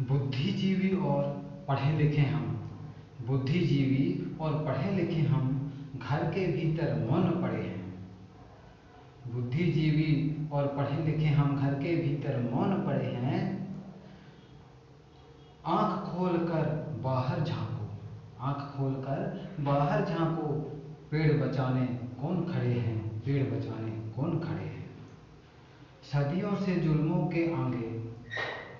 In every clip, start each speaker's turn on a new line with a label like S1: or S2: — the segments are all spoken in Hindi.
S1: बुद्धिजीवी और पढ़े लिखे हम, बुद्धिजीवी और पढ़े लिखे हम घर के भीतर मौन पड़े हैं। बुद्धिजीवी और पढ़े लिखे हम घर के भीतर मौन पड़े हैं। आँख खोलकर बाहर झांको, आँख खोलकर बाहर झांको, पेड़ बचाने कौन खड़े हैं, पेड़ बचाने कौन खड़े हैं। सदियों से जुल्मों के आगे,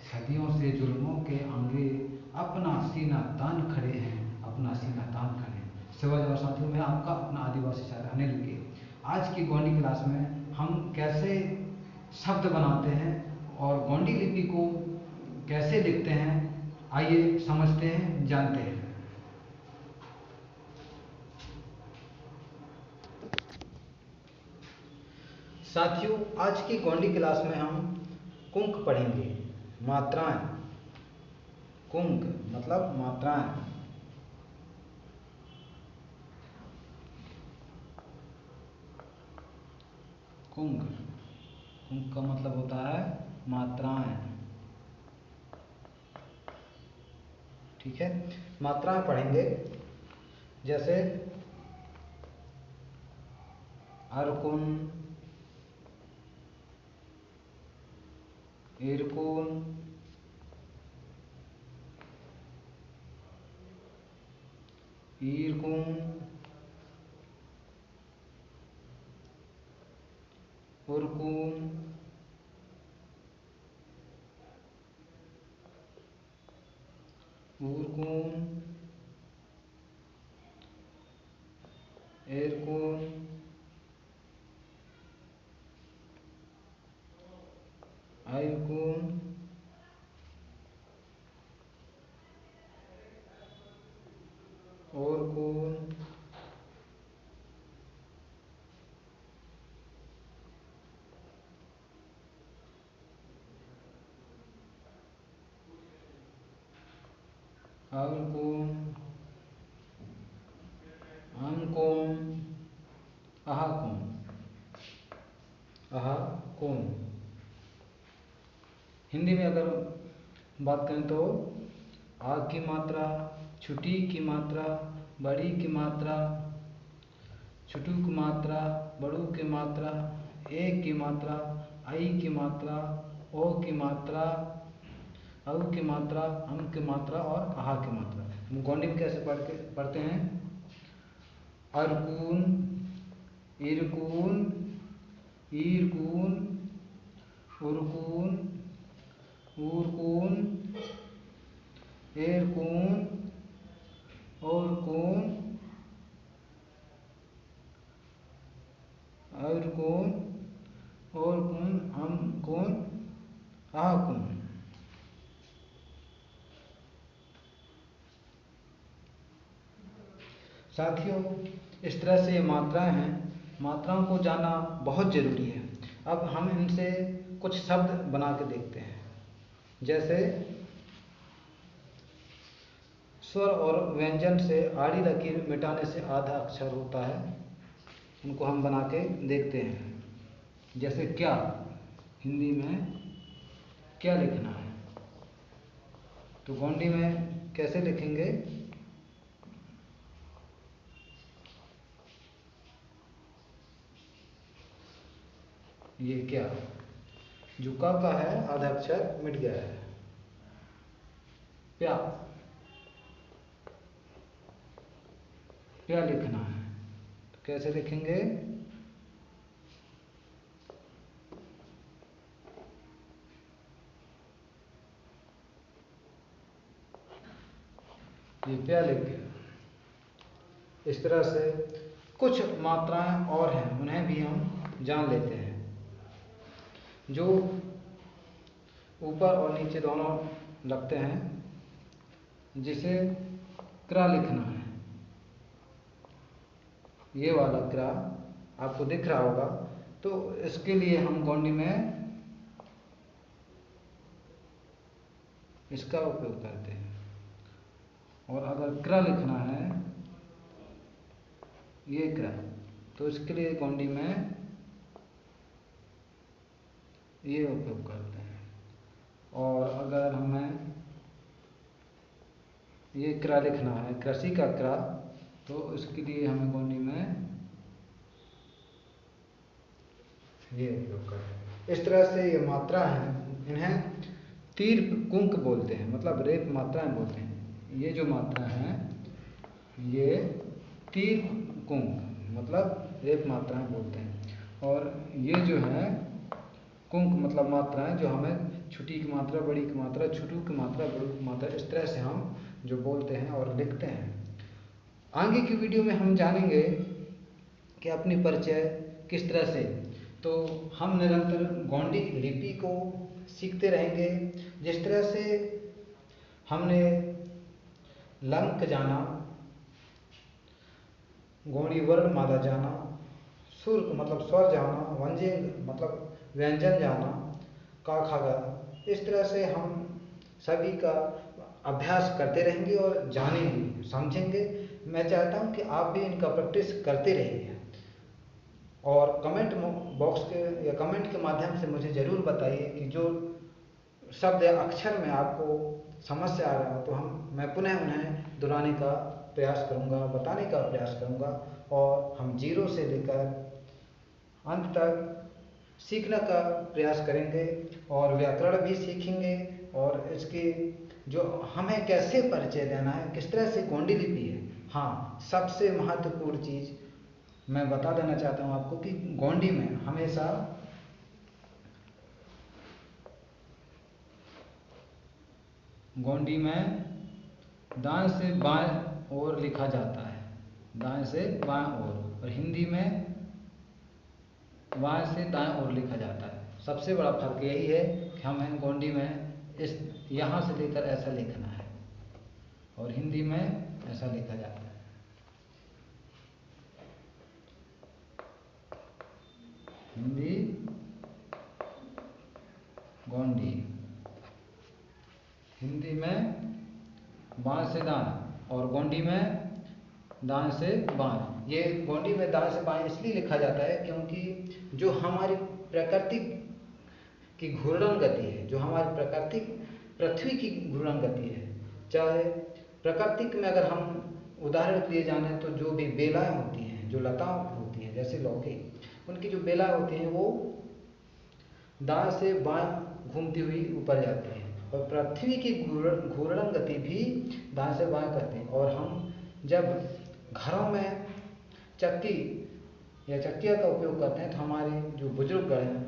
S1: सदियों से जुल्मों के आगे अपना सीना तान खड़े हैं, अपना सीना तान खड़े हैं। सेवाज और साथियों, मैं आपका अपना आदिवासी शायर अनिल के आज की गोंडी क्लास में हम कैसे शब्द बनाते हैं और गोंडी लिपि को कैसे लिखते हैं, आइए समझते हैं, जानते हैं। साथियों, आज की गोंडी क्लास में हम कुंक पढ़ेंगे, मात्राएं। कुंक मतलब मात्राएं। कुंक, कुंक का मतलब होता है मात्राएं। ठीक है, मात्राएं पढ़ेंगे। जैसे अरकुन, इरकुन, ईरकुन, उरकुन, उरकुन, एरकुन, आयकुन, ओरकुन, अरकुन, अनकुन, अहाकुन, अहाकुन। हिंदी में अगर बात करें तो आ की मात्रा, छुटी की मात्रा, बड़ी की मात्रा, छुटू की मात्रा, बड़ू की मात्रा, ए की मात्रा, आई की मात्रा, ओ की मात्रा, औ की मात्रा, अम की मात्रा और आहा की मात्रा। हम गोंडी में कैसे पढ़ते हैं? अरकुन, इरकुन, ईरकुन, उरकुन, उरकुन, एरकुन, ओरकुन, अरकुन, ओरकुन, अमकुन, आहकुन। साथियों, इस तरह से ये मात्राएं हैं। मात्राओं को जानना बहुत ज़रूरी है। अब हम इनसे कुछ शब्द बना के देखते हैं। जैसे स्वर और व्यंजन से आड़ी लकीर मिटाने से आधा अक्षर होता है। उनको हम बना के देखते हैं। जैसे क्या, हिंदी में क्या लिखना है, तो गोंडी में कैसे लिखेंगे? ये क्या, जुका का है, आधा अक्षर मिट गया है। प्या, प्या लिखना है, तो कैसे लिखेंगे? ये प्या लिख गया। इस तरह से कुछ मात्राएं और हैं, उन्हें भी हम जान लेते हैं। जो ऊपर और नीचे दोनों लगते हैं, जिसे क्रा लिखना है, ये वाला क्रा आपको दिख रहा होगा, तो इसके लिए हम गोंडी में इसका उपयोग करते हैं। और अगर क्र लिखना है, ये क्र, तो इसके लिए गोंडी में ये उपयोग करते हैं। और अगर हमें ये क्रा लिखना है, कृषि का क्रा, तो इसके लिए हमें गोंडी में ये उपयोग करते हैं। इस तरह से ये मात्रा है, इन्हें तीर कुंक बोलते हैं, मतलब रेप मात्राएं बोलते हैं। ये जो मात्रा है ये तीर कुंक मतलब रेप मात्राएं बोलते हैं। और ये जो है कुंक मतलब मात्राएं जो हमें छोटी की मात्रा, बड़ी की मात्रा, छोटू की मात्रा, बड़ू की मात्रा, इस तरह से हम जो बोलते हैं और लिखते हैं। आगे की वीडियो में हम जानेंगे कि अपनी परिचय किस तरह से, तो हम निरंतर गोंडी लिपि को सीखते रहेंगे। जिस तरह से हमने लंक जाना, गोंडी वर्णमाला जाना, शुल्क मतलब स्वर जाना, व्यंजन मतलब व्यंजन जाना, का खा गा, इस तरह से हम सभी का अभ्यास करते रहेंगे और जानेंगे, समझेंगे। मैं चाहता हूं कि आप भी इनका प्रैक्टिस करते रहिए और कमेंट बॉक्स के या कमेंट के माध्यम से मुझे ज़रूर बताइए कि जो शब्द या अक्षर में आपको समस्या आ रहा हो, तो मैं पुनः उन्हें दोहराने का प्रयास करूंगा, बताने का प्रयास करूंगा और हम जीरो से लेकर अंत तक सीखने का प्रयास करेंगे और व्याकरण भी सीखेंगे। और इसके जो हमें कैसे परिचय देना है, किस तरह से गोंडी लिपि है। हाँ, सबसे महत्वपूर्ण चीज़ मैं बता देना चाहता हूँ आपको कि गोंडी में हमेशा गोंडी में दाएं से बाएं ओर लिखा जाता है, दाएं से बाएं ओर, और हिंदी में बाएं से दाएं ओर लिखा जाता है। सबसे बड़ा फर्क यही है कि हमें गोंडी में इस यहाँ से लेकर ऐसा लिखना है और हिंदी में ऐसा लिखा जाता है। हिंदी गोंडी, हिंदी में बाएं से दाएं और गोंडी में दाएं से बाएं। ये गोंडी में दाएं से बाएं इसलिए लिखा जाता है क्योंकि जो हमारी प्रकृति की घूर्णन गति है, जो हमारी प्राकृतिक पृथ्वी की घूर्णन गति है, चाहे प्राकृतिक में अगर हम उदाहरण दिए जाने तो जो भी बेलाएं होती हैं, जो लताएं होती हैं जैसे लौकी, उनकी जो बेलाएं होती हैं वो दाएं से बाएं घूमती हुई ऊपर जाती हैं, और पृथ्वी की घूर्णन गति भी दाएं से बाएं करते हैं। और हम जब घरों में चक्की या चक्किया का उपयोग करते हैं तो हमारे जो बुजुर्ग हैं,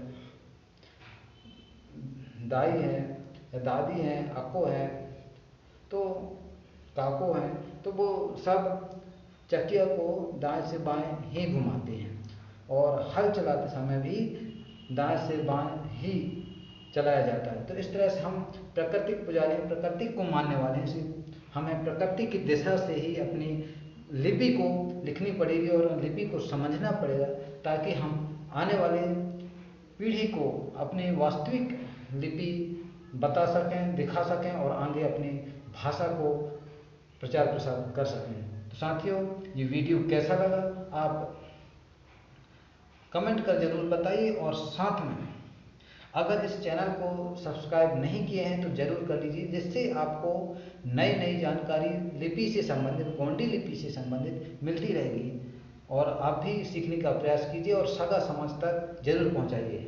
S1: दाई हैं या दादी हैं, अक्को हैं, तो काको हैं, तो वो सब चक्किया को दाएं से बाएं ही घुमाते हैं और हल चलाते समय भी दाएं से बाएं ही चलाया जाता है। तो इस तरह से हम प्राकृतिक पुजारी हैं, प्रकृति को मानने वाले हैं। हमें प्रकृति की दिशा से ही अपनी लिपि को लिखनी पड़ेगी और लिपि को समझना पड़ेगा, ताकि हम आने वाले पीढ़ी को अपनी वास्तविक लिपि बता सकें, दिखा सकें और आगे अपनी भाषा को प्रचार प्रसार कर सकें। तो साथियों, ये वीडियो कैसा लगा आप कमेंट कर जरूर बताइए, और साथ में अगर इस चैनल को सब्सक्राइब नहीं किए हैं तो जरूर कर लीजिए, जिससे आपको नई नई जानकारी लिपि से संबंधित, गोंडी लिपि से संबंधित मिलती रहेगी। और आप भी सीखने का प्रयास कीजिए और सगा समाज तक जरूर पहुंचाइए।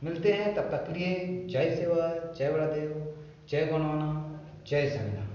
S1: मिलते हैं, तब तक के लिए जय सेवा, जय बड़ादेव, जय गणवाना, जय संविधान।